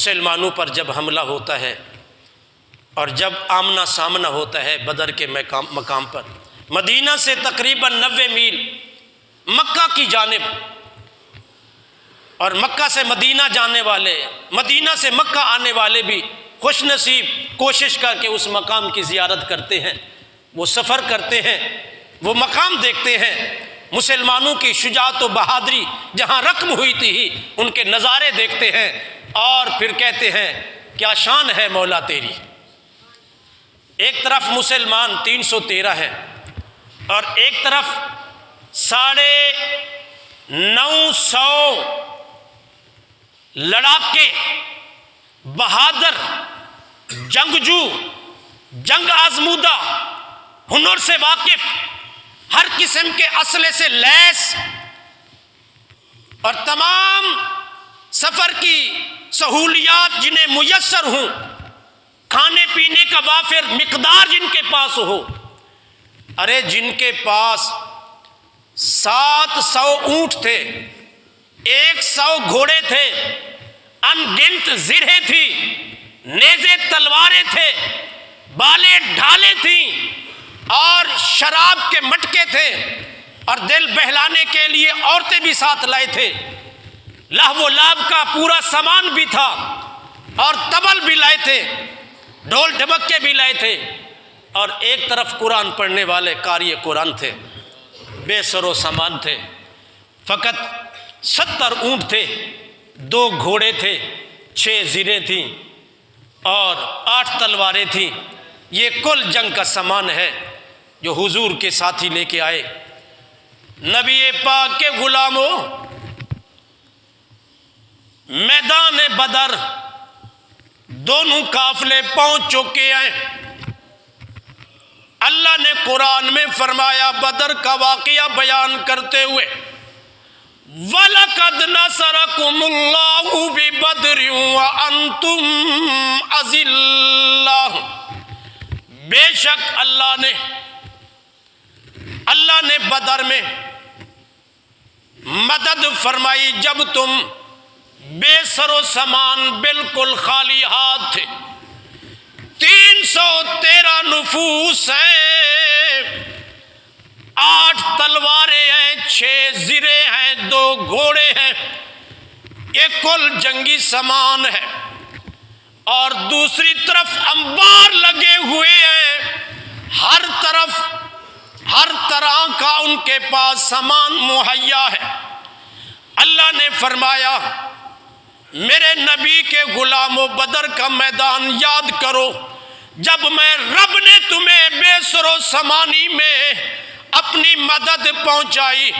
مسلمانوں پر جب حملہ ہوتا ہے اور جب آمنا سامنا ہوتا ہے بدر کے مقام پر، مدینہ سے تقریباً 90 میل مکہ کی جانب، اور مکہ سے مدینہ جانے والے، مدینہ سے مکہ آنے والے بھی خوش نصیب کوشش کر کے اس مقام کی زیارت کرتے ہیں، وہ سفر کرتے ہیں، وہ مقام دیکھتے ہیں، مسلمانوں کی شجاعت و بہادری جہاں رقم ہوئی تھی ان کے نظارے دیکھتے ہیں، اور پھر کہتے ہیں کیا شان ہے مولا تیری۔ ایک طرف مسلمان 313 ہے اور ایک طرف 950 لڑاکے، بہادر، جنگجو، جنگ آزمودہ، ہنر سے واقف، ہر قسم کے اسلحے سے لیس، اور تمام سفر کی سہولیات جنہیں میسر ہوں، کھانے پینے کا وافر مقدار جن کے پاس ہو۔ ارے جن کے پاس 700 اونٹ تھے، 100 گھوڑے تھے، ان گنت زرہیں تھی، نیزے تلواریں تھے، بالیں ڈھالیں تھیں، اور شراب کے مٹکے تھے، اور دل بہلانے کے لیے عورتیں بھی ساتھ لائے تھے، لہو و لعب کا پورا سامان بھی تھا، اور طبل بھی لائے تھے، ڈھول ڈھمکے بھی لائے تھے، اور ایک طرف قرآن پڑھنے والے قاری قرآن تھے، بے سر و سامان تھے، فقط 70 اونٹ تھے، 2 گھوڑے تھے، 6 زریں تھیں، اور 8 تلواریں تھیں۔ یہ کل جنگ کا سامان ہے جو حضور کے ساتھی لے کے آئے۔ نبی پاک کے غلاموں، میدان بدر دونوں قافلے پہنچ چکے ہیں۔ اللہ نے قرآن میں فرمایا بدر کا واقعہ بیان کرتے ہوئے، وَلَقَدْ نَصَرَكُمُ اللَّهُ بِبَدْرٍ وَأَنْتُمْ أَذِلَّةٌ، بے شک اللہ نے بدر میں مدد فرمائی جب تم بے سر و سامان بالکل خالی ہاتھ تھے۔ 313 نفوس ہیں، 8 تلواریں ہیں، 6 زریں ہیں، 2 گھوڑے ہیں، یہ کل جنگی سامان ہے، اور دوسری طرف انبار لگے ہوئے ہیں، ہر طرف ہر طرح کا ان کے پاس سامان مہیا ہے۔ اللہ نے فرمایا میرے نبی کے غلاموں، بدر کا میدان یاد کرو جب میں رب نے تمہیں بے سر و سامانی میں اپنی مدد پہنچائی۔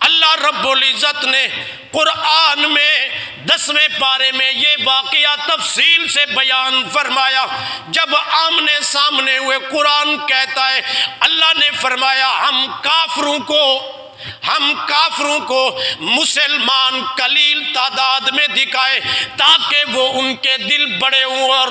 اللہ رب العزت نے قرآن میں 10ویں پارے میں یہ واقعہ تفصیل سے بیان فرمایا۔ جب آمنے سامنے ہوئے، قرآن کہتا ہے اللہ نے فرمایا ہم کافروں کو مسلمان قلیل تعداد میں دکھائے تاکہ وہ ان کے دل بڑے ہوں اور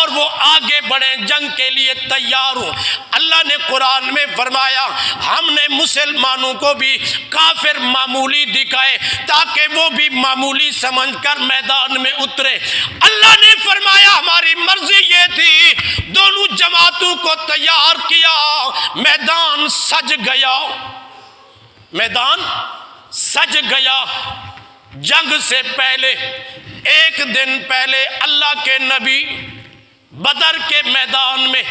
وہ آگے بڑھیں، جنگ کے لیے تیار ہوں۔ اللہ نے قرآن میں فرمایا ہم نے مسلمانوں کو بھی کافر معمولی دکھائے تاکہ وہ بھی معمولی سمجھ کر میدان میں اترے۔ اللہ نے فرمایا ہماری مرضی یہ تھی، دونوں جماعتوں کو تیار کیا، میدان سج گیا، میدان سج گیا۔ جنگ سے پہلے 1 دن پہلے اللہ کے نبی بدر کے میدان میں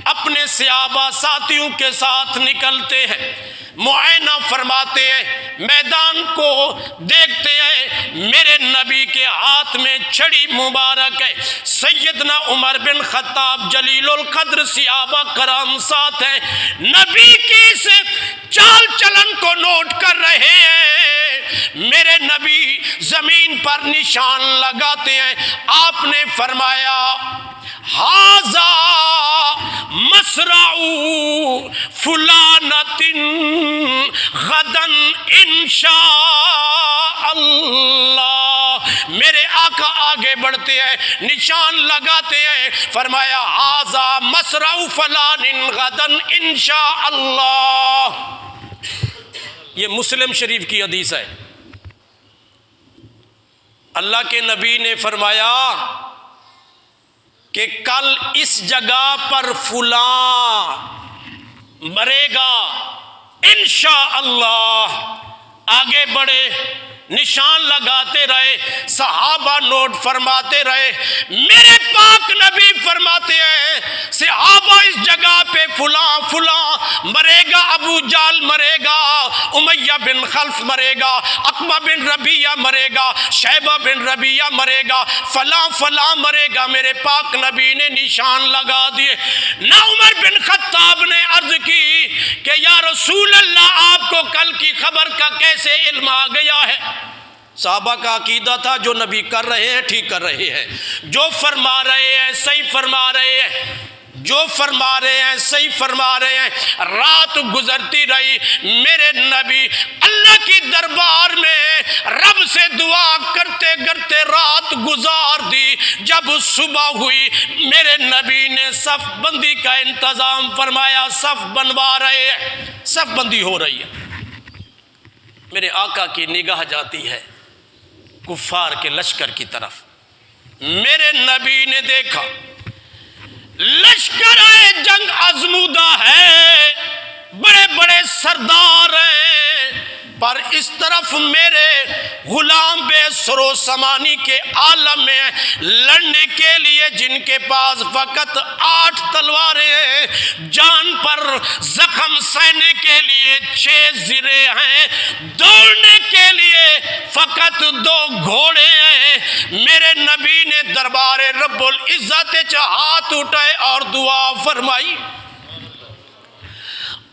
اپنے صحابہ ساتھیوں کے ساتھ نکلتے ہیں، معائنہ فرماتے ہیں، میدان کو دیکھتے ہیں، میرے نبی کے ہاتھ میں چھڑی مبارک ہے، سیدنا عمر بن خطاب جلیل القدر صحابہ کرام ساتھ ہیں، نبی کی اس چال چلن کو نوٹ کر رہے ہیں۔ میرے نبی زمین پر نشان لگاتے ہیں، آپ نے فرمایا ھذا مصرع فلانۃ غدا انشاء اللہ۔ میرے آقا آگے بڑھتے ہیں، نشان لگاتے ہیں، فرمایا ھذا مصرع فلان غدا انشاء اللہ۔ یہ مسلم شریف کی حدیث ہے۔ اللہ کے نبی نے فرمایا کہ کل اس جگہ پر فلاں مرے گا انشاءاللہ. آگے بڑھے، نشان لگاتے رہے، صحابہ نوٹ فرماتے رہے. میرے پاک نبی فرماتے ہیں صحابہ اس جگہ پہ فلاں فلاں مرے گا، ابو جال مرے گا، امیہ بن خلف مرے گا، عقبہ بن ربیعہ مرے گا، شیبہ بن ربیعہ مرے گا، فلاں فلاں مرے گا. میرے پاک نبی نے نشان لگا دیے. نہ عمر بن خطاب نے عرض کی کہ یا رسول اللہ آپ کو کل کی خبر کا کیسے علم آ گیا ہے؟ صحابہ کا عقیدہ تھا جو نبی کر رہے ہیں ٹھیک کر رہے ہیں، جو فرما رہے ہیں صحیح فرما رہے ہیں، جو فرما رہے ہیں صحیح فرما رہے ہیں. رات گزرتی رہی، میرے نبی اللہ کی دربار میں رب سے دعا کرتے کرتے رات گزار دی. جب صبح ہوئی میرے نبی نے صف بندی کا انتظام فرمایا. صف بنوا رہے ہیں، صف بندی ہو رہی ہے. میرے آقا کی نگاہ جاتی ہے کفار کے لشکر کی طرف. میرے نبی نے دیکھا لشکر جنگ آزمودہ ہے، بڑے بڑے سردار ہیں، پر اس طرف میرے غلام بے سرو سمانی کے عالم میں لڑنے کے لیے جن کے پاس فقط 8 تلواریں ہیں، جان پر زخم سہنے کے لیے 6 زرے ہیں، دوڑنے کے لیے فقط 2 گھوڑے ہیں. میرے نبی نے دربار رب العزت ہاتھ اٹھائے اور دعا فرمائی،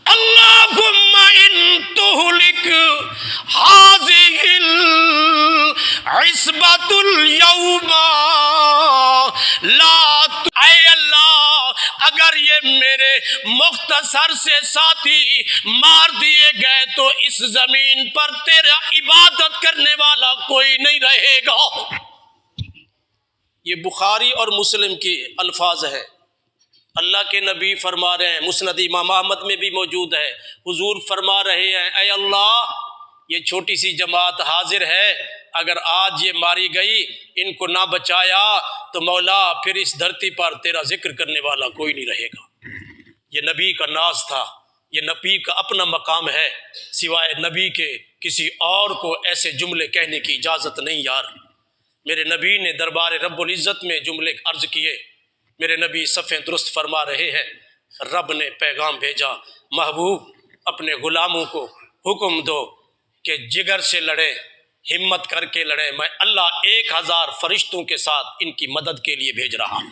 اللہم ان تہلک ہذہ العصبۃ اليوم لا، اے اللہ اگر یہ میرے مختصر سے ساتھی مار دیے گئے تو اس زمین پر تیرا عبادت کرنے والا کوئی نہیں رہے گا. یہ بخاری اور مسلم کی الفاظ ہے. اللہ کے نبی فرما رہے ہیں، مسند امام احمد میں بھی موجود ہے، حضور فرما رہے ہیں اے اللہ یہ چھوٹی سی جماعت حاضر ہے، اگر آج یہ ماری گئی، ان کو نہ بچایا تو مولا پھر اس دھرتی پر تیرا ذکر کرنے والا کوئی نہیں رہے گا. یہ نبی کا ناز تھا، یہ نبی کا اپنا مقام ہے، سوائے نبی کے کسی اور کو ایسے جملے کہنے کی اجازت نہیں. یار میرے نبی نے دربار رب العزت میں جملے عرض کیے. میرے نبی صفیں درست فرما رہے ہیں، رب نے پیغام بھیجا، محبوب اپنے غلاموں کو حکم دو کہ جگر سے لڑیں، ہمت کر کے لڑیں، میں اللہ 1000 فرشتوں کے ساتھ ان کی مدد کے لیے بھیج رہا ہوں.